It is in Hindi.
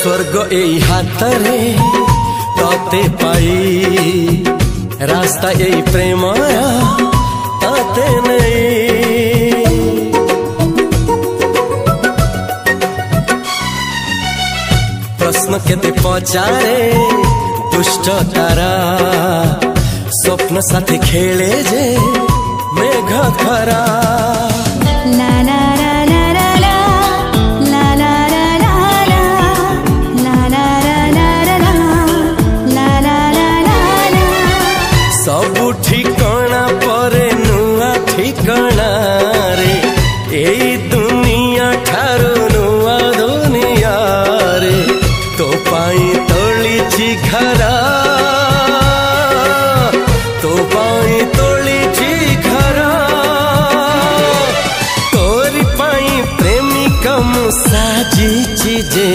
स्वर्ग एई हातरे तते पाई रास्ता एई प्रेमया तते नहीं। प्रश्न केते पचारे दुष्ट तारा स्वप्न साथी खेले जे मेघ खरा। ला ला ला ला ला ला ला ला ला ला ला ला ला ला। सबु ठिकाना परे नुआ ठिकाना रे एई दुनिया ठारू नुआ दुनिया रे। तो पाई तोलिछि घरा तो पाई तोलिछि घरा तोरी पाई प्रेमिका मु साजिछि जे।